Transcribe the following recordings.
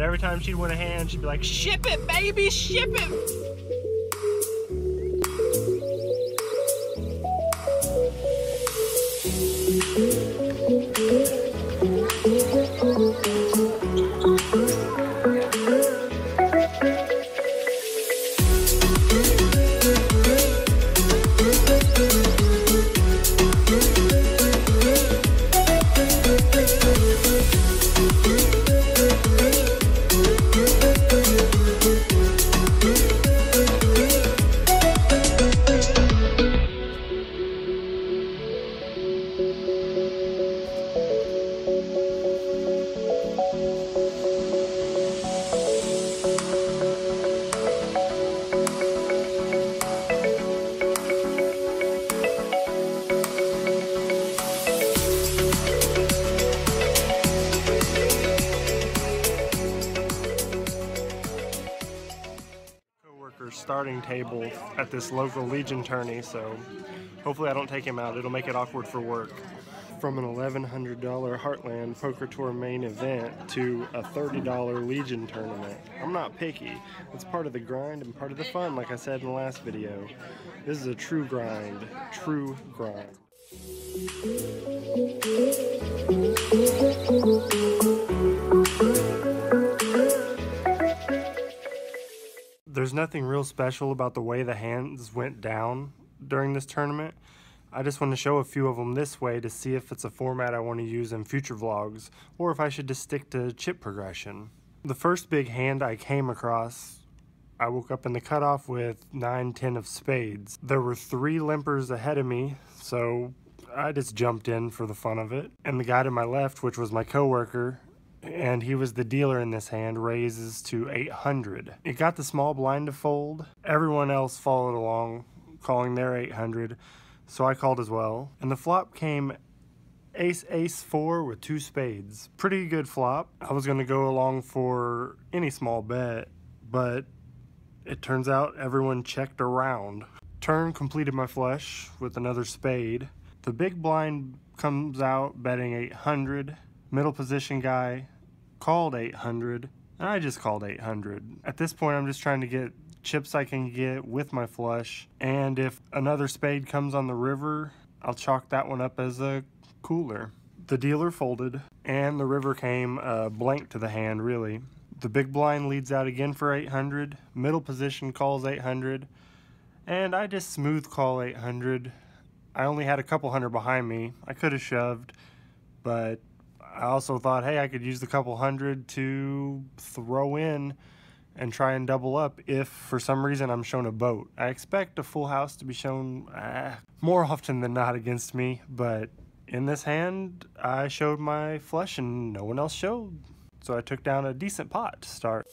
But every time she'd win a hand, she'd be like, "Ship it, baby, ship it!" Starting table at this local Legion tourney, so hopefully I don't take him out. It'll make it awkward for work. From an $1,100 Heartland Poker Tour main event to a $30 Legion tournament. I'm not picky. It's part of the grind and part of the fun, like I said in the last video. This is a true grind. True grind. There's nothing real special about the way the hands went down during this tournament. I just want to show a few of them this way to see if it's a format I want to use in future vlogs, or if I should just stick to chip progression. The first big hand I came across, I woke up in the cutoff with 9-10 of spades. There were 3 limpers ahead of me, so I just jumped in for the fun of it. And the guy to my left, which was my coworker, and he was the dealer in this hand, raises to 800. It got the small blind to fold. Everyone else followed along, calling their 800, so I called as well. And the flop came ace-ace-4 with 2 spades. Pretty good flop. I was gonna go along for any small bet, but it turns out everyone checked around. Turn completed my flush with another spade. The big blind comes out betting 800. Middle position guy called 800, and I just called 800. At this point, I'm just trying to get chips I can get with my flush, and if another spade comes on the river, I'll chalk that one up as a cooler. The dealer folded, and the river came blank to the hand, really. The big blind leads out again for 800, middle position calls 800, and I just smooth call 800. I only had a couple hundred behind me. I could have shoved, but I also thought, hey, I could use the couple hundred to throw in and try and double up if for some reason I'm shown a boat. I expect a full house to be shown more often than not against me, but in this hand, I showed my flush and no one else showed. So I took down a decent pot to start.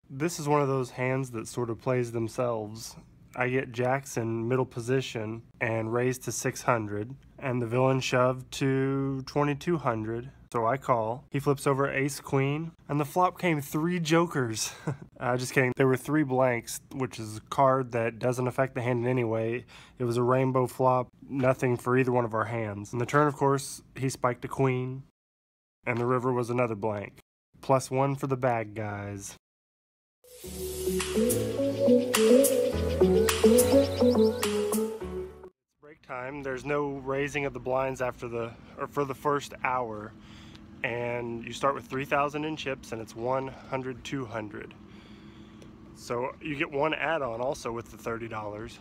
This is one of those hands that sort of plays themselves. I get jacks in middle position and raise to 600, and the villain shoved to 2200, so I call. He flips over ace queen, and the flop came 3 jokers. Just kidding. There were 3 blanks, which is a card that doesn't affect the hand in any way. It was a rainbow flop, nothing for either one of our hands. In the turn, of course, he spiked a queen, and the river was another blank. +1 for the bag guys. Break time. There's no raising of the blinds for the first hour, and you start with 3,000 in chips, and it's 100, 200. So you get one add-on also with the $30,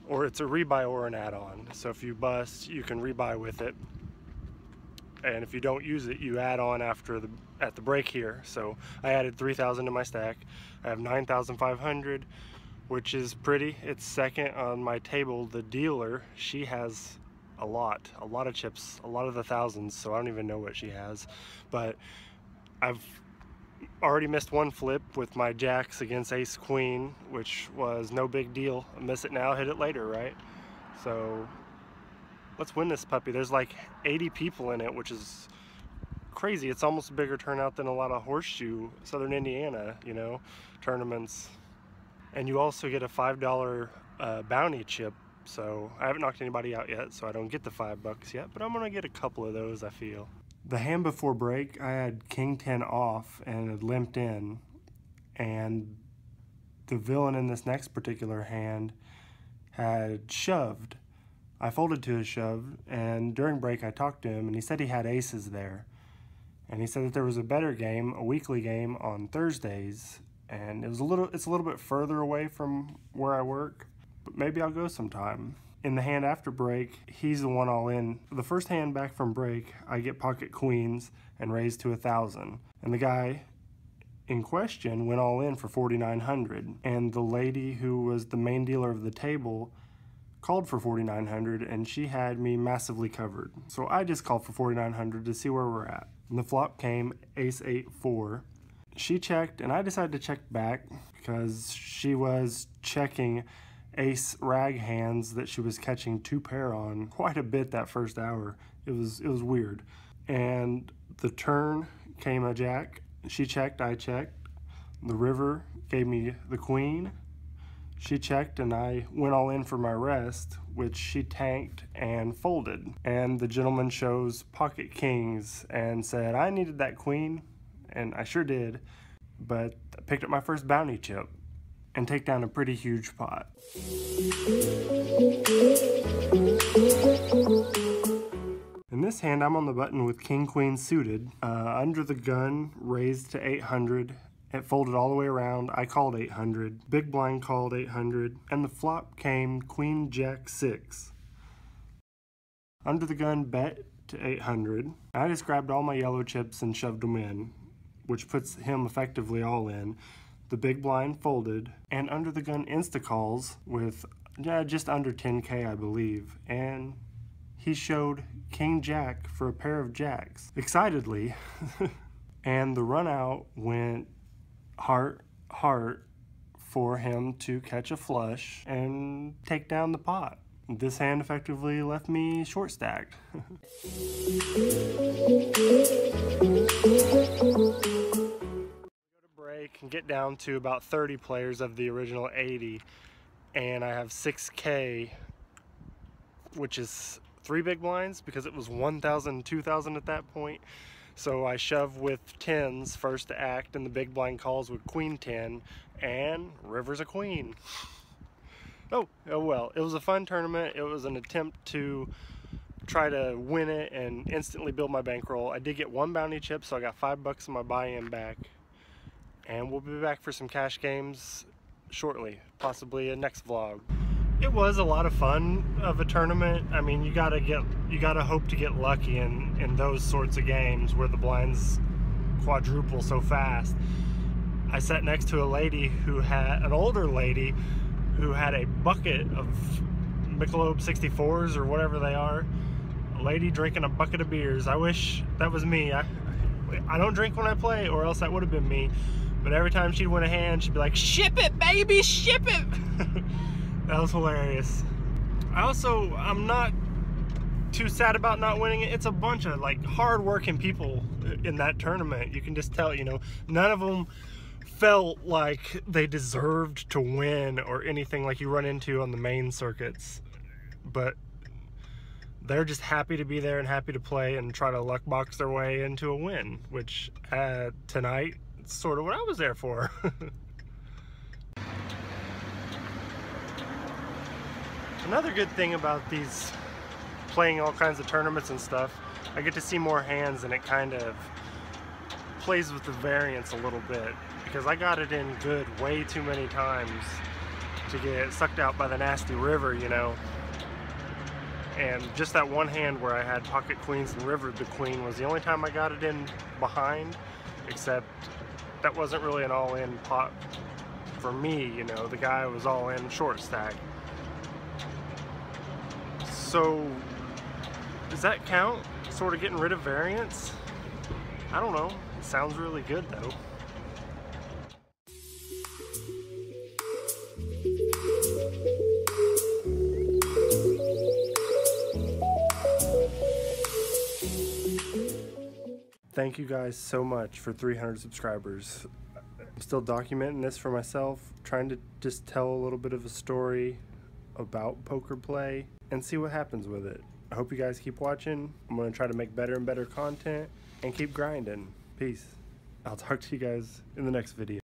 or it's a rebuy or an add-on. So if you bust, you can rebuy with it, and if you don't use it, you add on at the break here. So I added 3,000 to my stack. I have 9,500, which is pretty. It's second on my table. The dealer, she has a lot of chips, a lot of the thousands, so I don't even know what she has. But I've already missed one flip with my jacks against ace queen, which was no big deal. I miss it now, hit it later, right? So let's win this puppy. There's like 80 people in it, which is crazy. It's almost a bigger turnout than a lot of horseshoe, Southern Indiana, you know, tournaments. And you also get a $5 bounty chip So I haven't knocked anybody out yet, so I don't get the $5 yet, but I'm gonna get a couple of those, I feel. The hand before break, I had King 10 off and it limped in, and the villain in this next particular hand had shoved. I folded to his shove, and during break I talked to him, and he said he had aces there. And he said that there was a better game, a weekly game on Thursdays, and it's a little bit further away from where I work, but maybe I'll go sometime. In the hand after break, he's the one all in. The first hand back from break, I get pocket queens and raise to 1,000. And the guy in question went all in for 4,900. And the lady who was the main dealer of the table called for 4,900, and she had me massively covered. So I just called for 4,900 to see where we're at. And the flop came ace 8-4. She checked, and I decided to check back because she was checking ace rag hands that she was catching 2-pair on quite a bit that first hour. It was weird. And the turn came a jack. She checked, I checked. The river gave me the queen. She checked, and I went all in for my rest, which she tanked and folded. And the gentleman chose pocket kings and said I needed that queen, and I sure did, but I picked up my first bounty chip and take down a pretty huge pot. In this hand, I'm on the button with king queen suited, under the gun, raised to 800. It folded all the way around. I called 800. Big blind called 800, and the flop came queen jack 6. Under the gun bet to 800. I just grabbed all my yellow chips and shoved them in, which puts him effectively all in. The big blind folded, and under the gun insta calls with just under 10K, I believe, and he showed king jack for a pair of jacks excitedly. And the run out went heart for him to catch a flush and take down the pot. This hand effectively left me short stacked. Can get down to about 30 players of the original 80, and I have 6K, which is 3 big blinds because it was 1,000, 2,000 at that point. So I shove with 10s first to act, and the big blind calls with queen 10, and river's a queen. Oh well, it was a fun tournament. It was an attempt to try to win it and instantly build my bankroll. I did get 1 bounty chip, so I got $5 in my buy-in back. And we'll be back for some cash games shortly, possibly a next vlog. It was a lot of fun of a tournament. I mean, you gotta hope to get lucky in those sorts of games where the blinds quadruple so fast. I sat next to a lady who had, an older lady, who had a bucket of Michelob 64s or whatever they are. A lady drinking a bucket of beers. I wish that was me. I don't drink when I play, or else that would have been me. But every time she'd win a hand, she'd be like, "Ship it, baby, ship it!" That was hilarious. I'm not too sad about not winning it. It's a bunch of like hard-working people in that tournament. You can just tell, you know, none of them felt like they deserved to win or anything like you run into on the main circuits. But they're just happy to be there and happy to play and try to luck box their way into a win, which tonight, it's sort of what I was there for. Another good thing about these playing all kinds of tournaments and stuff, I get to see more hands, and it kind of plays with the variance a little bit, because I got it in good way too many times to get sucked out by the nasty river, you know. And just that one hand where I had pocket queens and river the queen was the only time I got it in behind, except that wasn't really an all-in pot for me, you know. The guy was all in short stack. So does that count? Sort of getting rid of variance? I don't know. It sounds really good though. Thank you guys so much for 300 subscribers. I'm still documenting this for myself, trying to just tell a little bit of a story about poker play and see what happens with it. I hope you guys keep watching. I'm going to try to make better and better content and keep grinding. Peace. I'll talk to you guys in the next video.